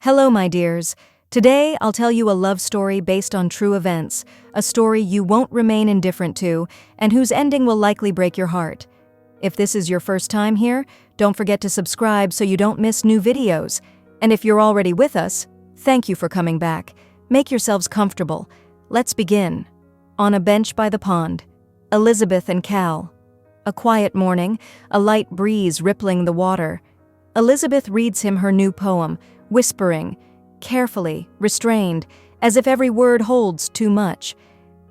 Hello, my dears. Today, I'll tell you a love story based on true events, a story you won't remain indifferent to, and whose ending will likely break your heart. If this is your first time here, don't forget to subscribe so you don't miss new videos. And if you're already with us, thank you for coming back. Make yourselves comfortable. Let's begin. On a bench by the pond, Elizabeth and Cal. A quiet morning, a light breeze rippling the water. Elizabeth reads him her new poem, whispering, carefully, restrained, as if every word holds too much.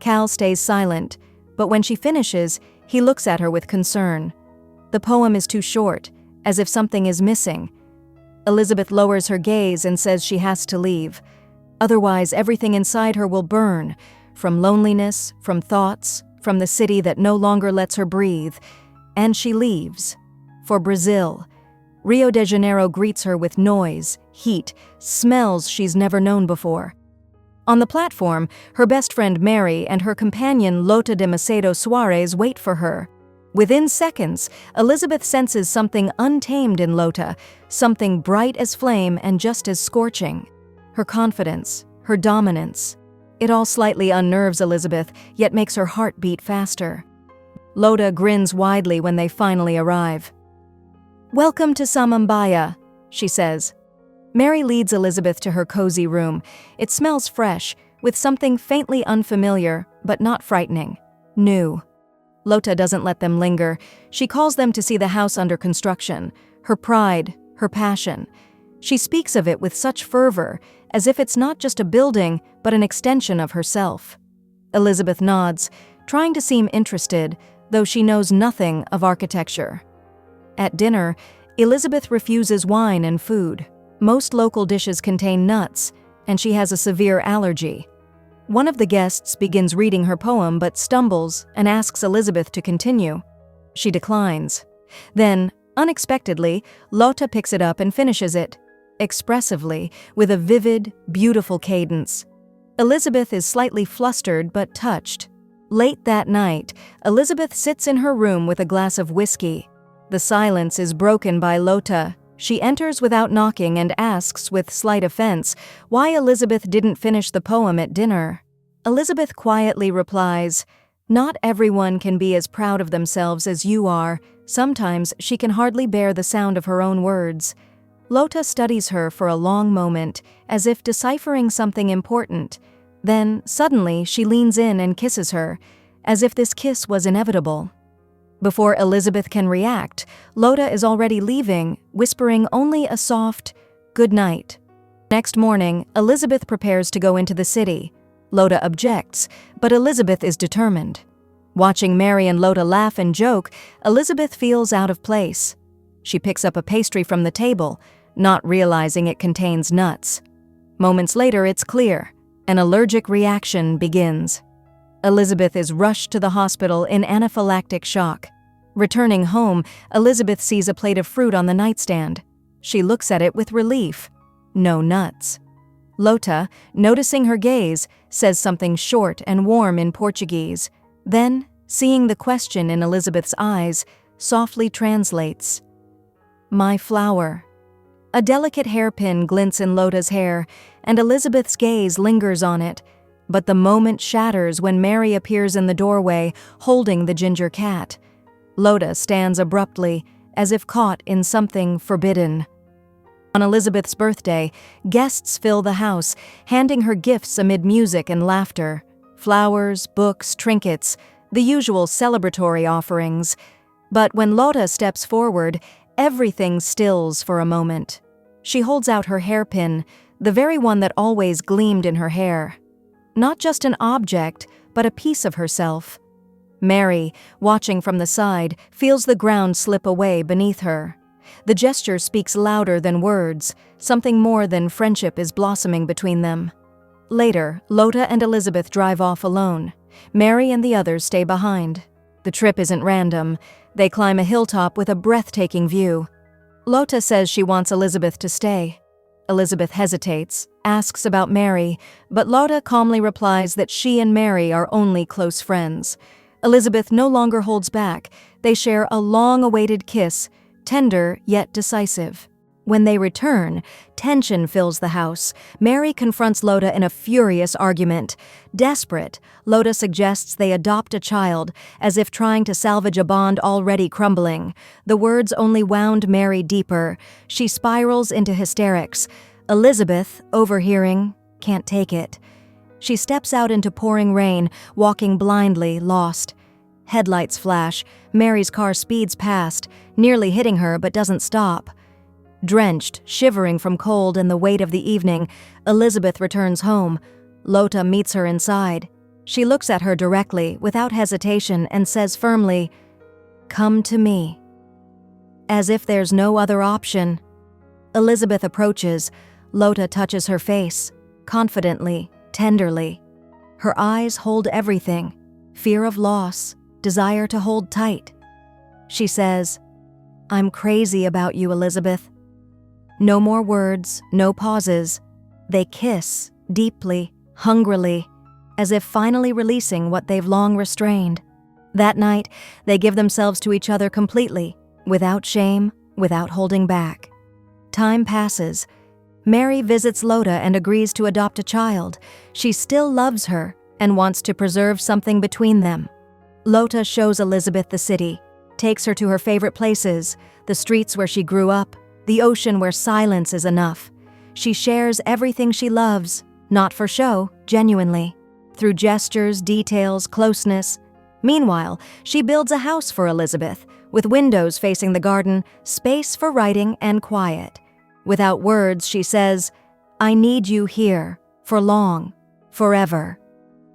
Cal stays silent, but when she finishes, he looks at her with concern. The poem is too short, as if something is missing. Elizabeth lowers her gaze and says she has to leave. Otherwise, everything inside her will burn, from loneliness, from thoughts, from the city that no longer lets her breathe. And she leaves. For Brazil. Rio de Janeiro greets her with noise, heat, smells she's never known before. On the platform, her best friend Mary and her companion Lota de Macedo Soares wait for her. Within seconds, Elizabeth senses something untamed in Lota, something bright as flame and just as scorching. Her confidence, her dominance. It all slightly unnerves Elizabeth, yet makes her heart beat faster. Lota grins widely when they finally arrive. "Welcome to Samambaia," she says. Mary leads Elizabeth to her cozy room. It smells fresh, with something faintly unfamiliar, but not frightening. New. Lota doesn't let them linger. She calls them to see the house under construction, her pride, her passion. She speaks of it with such fervor, as if it's not just a building, but an extension of herself. Elizabeth nods, trying to seem interested, though she knows nothing of architecture. At dinner, Elizabeth refuses wine and food. Most local dishes contain nuts, and she has a severe allergy. One of the guests begins reading her poem but stumbles and asks Elizabeth to continue. She declines. Then, unexpectedly, Lota picks it up and finishes it, expressively, with a vivid, beautiful cadence. Elizabeth is slightly flustered but touched. Late that night, Elizabeth sits in her room with a glass of whiskey. The silence is broken by Lota. She enters without knocking and asks with slight offense why Elizabeth didn't finish the poem at dinner. Elizabeth quietly replies, "Not everyone can be as proud of themselves as you are. Sometimes she can hardly bear the sound of her own words." Lota studies her for a long moment, as if deciphering something important. Then, suddenly, she leans in and kisses her, as if this kiss was inevitable. Before Elizabeth can react, Lota is already leaving, whispering only a soft, "Good night." Next morning, Elizabeth prepares to go into the city. Lota objects, but Elizabeth is determined. Watching Mary and Lota laugh and joke, Elizabeth feels out of place. She picks up a pastry from the table, not realizing it contains nuts. Moments later, it's clear. An allergic reaction begins. Elizabeth is rushed to the hospital in anaphylactic shock. Returning home, Elizabeth sees a plate of fruit on the nightstand. She looks at it with relief. No nuts. Lota, noticing her gaze, says something short and warm in Portuguese. Then, seeing the question in Elizabeth's eyes, softly translates, "My flower." A delicate hairpin glints in Lota's hair, and Elizabeth's gaze lingers on it. But the moment shatters when Mary appears in the doorway, holding the ginger cat. Lota stands abruptly, as if caught in something forbidden. On Elizabeth's birthday, guests fill the house, handing her gifts amid music and laughter. Flowers, books, trinkets, the usual celebratory offerings. But when Lota steps forward, everything stills for a moment. She holds out her hairpin, the very one that always gleamed in her hair. Not just an object, but a piece of herself. Mary, watching from the side, feels the ground slip away beneath her. The gesture speaks louder than words. Something more than friendship is blossoming between them. Later, Lota and Elizabeth drive off alone. Mary and the others stay behind. The trip isn't random. They climb a hilltop with a breathtaking view. Lota says she wants Elizabeth to stay. Elizabeth hesitates, asks about Mary, but Lota calmly replies that she and Mary are only close friends. Elizabeth no longer holds back. They share a long-awaited kiss, tender yet decisive. When they return, tension fills the house. Mary confronts Lota in a furious argument. Desperate, Lota suggests they adopt a child, as if trying to salvage a bond already crumbling. The words only wound Mary deeper. She spirals into hysterics. Elizabeth, overhearing, can't take it. She steps out into pouring rain, walking blindly, lost. Headlights flash. Mary's car speeds past, nearly hitting her but doesn't stop. Drenched, shivering from cold and the weight of the evening, Elizabeth returns home. Lota meets her inside. She looks at her directly, without hesitation, and says firmly, "Come to me." As if there's no other option. Elizabeth approaches. Lota touches her face, confidently, tenderly. Her eyes hold everything: fear of loss, desire to hold tight. She says, "I'm crazy about you, Elizabeth." No more words, no pauses. They kiss, deeply, hungrily, as if finally releasing what they've long restrained. That night, they give themselves to each other completely, without shame, without holding back. Time passes. Mary visits Lota and agrees to adopt a child. She still loves her and wants to preserve something between them. Lota shows Elizabeth the city, takes her to her favorite places, the streets where she grew up, the ocean where silence is enough. She shares everything she loves, not for show, genuinely, through gestures, details, closeness. Meanwhile, she builds a house for Elizabeth, with windows facing the garden, space for writing and quiet. Without words, she says, "I need you here, for long, forever."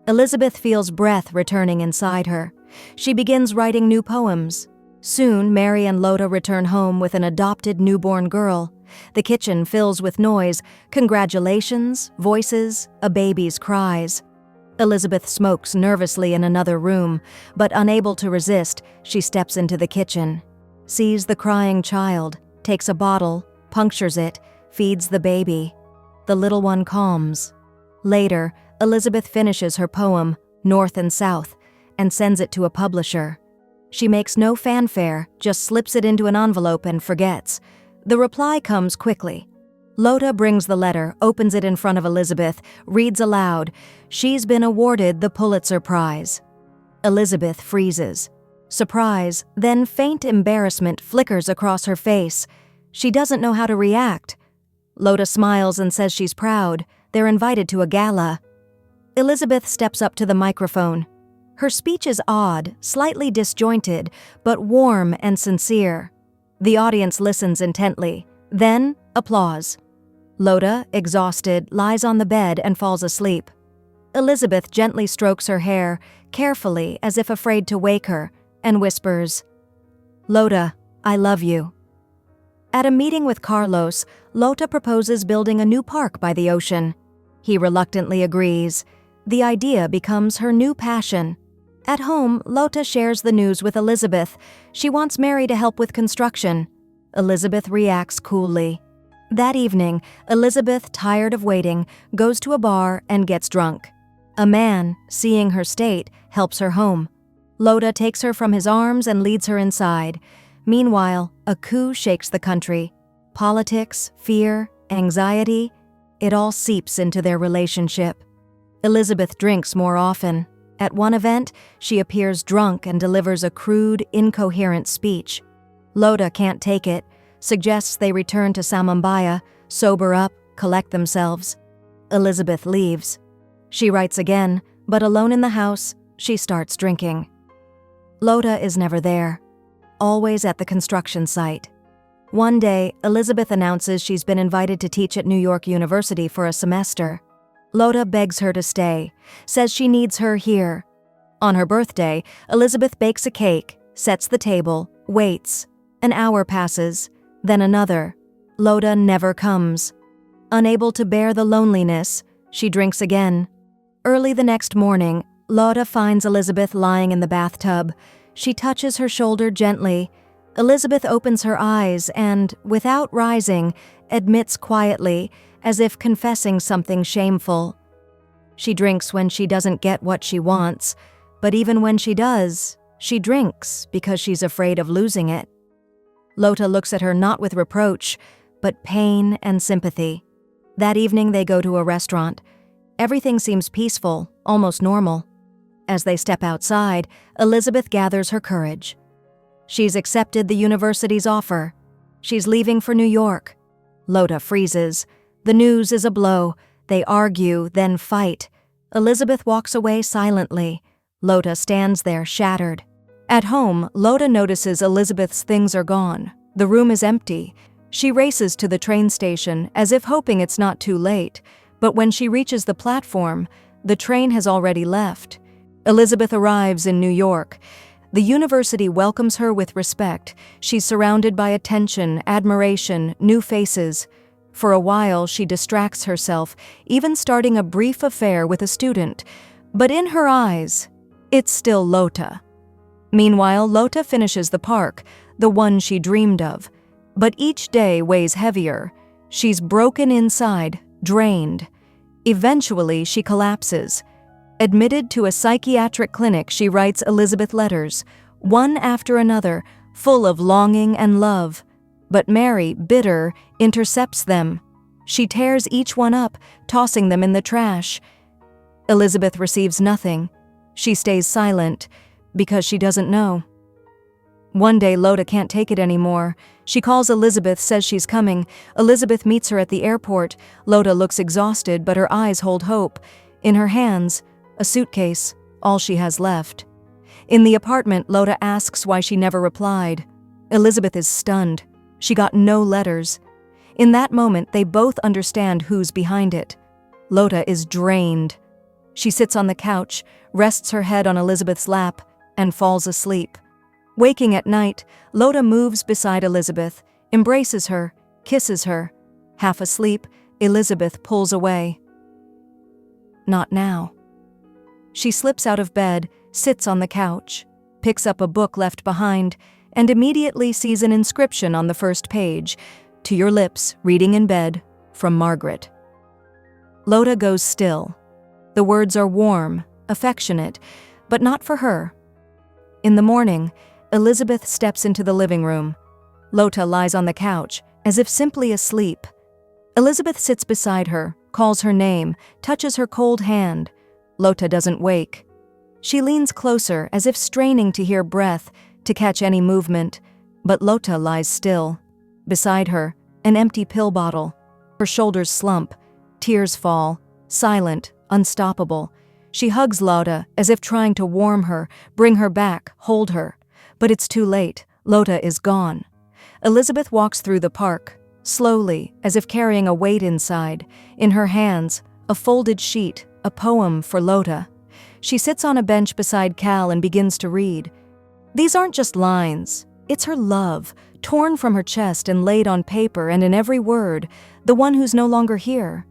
Elizabeth feels breath returning inside her. She begins writing new poems. Soon, Mary and Lota return home with an adopted newborn girl. The kitchen fills with noise, congratulations, voices, a baby's cries. Elizabeth smokes nervously in another room, but unable to resist, she steps into the kitchen, sees the crying child, takes a bottle, punctures it, feeds the baby. The little one calms. Later, Elizabeth finishes her poem, North and South, and sends it to a publisher. She makes no fanfare, just slips it into an envelope and forgets. The reply comes quickly. Lota brings the letter, opens it in front of Elizabeth, reads aloud, "She's been awarded the Pulitzer Prize." Elizabeth freezes. Surprise, then faint embarrassment flickers across her face. She doesn't know how to react. Lota smiles and says she's proud. They're invited to a gala. Elizabeth steps up to the microphone. Her speech is odd, slightly disjointed, but warm and sincere. The audience listens intently. Then, applause. Lota, exhausted, lies on the bed and falls asleep. Elizabeth gently strokes her hair, carefully as if afraid to wake her, and whispers, "Lota, I love you." At a meeting with Carlos, Lota proposes building a new park by the ocean. He reluctantly agrees. The idea becomes her new passion. At home, Lota shares the news with Elizabeth. She wants Mary to help with construction. Elizabeth reacts coolly. That evening, Elizabeth, tired of waiting, goes to a bar and gets drunk. A man, seeing her state, helps her home. Lota takes her from his arms and leads her inside. Meanwhile, a coup shakes the country. Politics, fear, anxiety, it all seeps into their relationship. Elizabeth drinks more often. At one event, she appears drunk and delivers a crude, incoherent speech. Lota can't take it, suggests they return to Samambaya, sober up, collect themselves. Elizabeth leaves. She writes again, but alone in the house, she starts drinking. Lota is never there, always at the construction site. One day, Elizabeth announces she's been invited to teach at New York University for a semester. Lota begs her to stay, says she needs her here. On her birthday, Elizabeth bakes a cake, sets the table, waits. An hour passes, then another. Lota never comes. Unable to bear the loneliness, she drinks again. Early the next morning, Lota finds Elizabeth lying in the bathtub. She touches her shoulder gently. Elizabeth opens her eyes and, without rising, admits quietly, as if confessing something shameful. She drinks when she doesn't get what she wants, but even when she does, she drinks because she's afraid of losing it. Lota looks at her not with reproach, but pain and sympathy. That evening they go to a restaurant. Everything seems peaceful, almost normal. As they step outside, Elizabeth gathers her courage. She's accepted the university's offer. She's leaving for New York. Lota freezes. The news is a blow. They argue, then fight. Elizabeth walks away silently. Lota stands there, shattered. At home, Lota notices Elizabeth's things are gone. The room is empty. She races to the train station, as if hoping it's not too late. But when she reaches the platform, the train has already left. Elizabeth arrives in New York. The university welcomes her with respect. She's surrounded by attention, admiration, new faces. For a while, she distracts herself, even starting a brief affair with a student. But in her eyes, it's still Lota. Meanwhile, Lota finishes the park, the one she dreamed of. But each day weighs heavier. She's broken inside, drained. Eventually, she collapses. Admitted to a psychiatric clinic, she writes Elizabeth letters, one after another, full of longing and love. But Mary, bitter, intercepts them. She tears each one up, tossing them in the trash. Elizabeth receives nothing. She stays silent, because she doesn't know. One day, Lota can't take it anymore. She calls Elizabeth, says she's coming. Elizabeth meets her at the airport. Lota looks exhausted, but her eyes hold hope. In her hands, a suitcase, all she has left. In the apartment, Lota asks why she never replied. Elizabeth is stunned. She got no letters. In that moment, they both understand who's behind it. Lota is drained. She sits on the couch, rests her head on Elizabeth's lap, and falls asleep. Waking at night, Lota moves beside Elizabeth, embraces her, kisses her. Half asleep, Elizabeth pulls away. Not now. She slips out of bed, sits on the couch, picks up a book left behind, and immediately sees an inscription on the first page, "To your lips, reading in bed, from Margaret." Lota goes still. The words are warm, affectionate, but not for her. In the morning, Elizabeth steps into the living room. Lota lies on the couch, as if simply asleep. Elizabeth sits beside her, calls her name, touches her cold hand. Lota doesn't wake. She leans closer, as if straining to hear breath, to catch any movement, but Lota lies still. Beside her, an empty pill bottle. Her shoulders slump. Tears fall. Silent, unstoppable. She hugs Lota, as if trying to warm her, bring her back, hold her. But it's too late. Lota is gone. Elizabeth walks through the park, slowly, as if carrying a weight inside. In her hands, a folded sheet, a poem for Lota. She sits on a bench beside Cal and begins to read. These aren't just lines. It's her love, torn from her chest and laid on paper, and in every word, the one who's no longer here.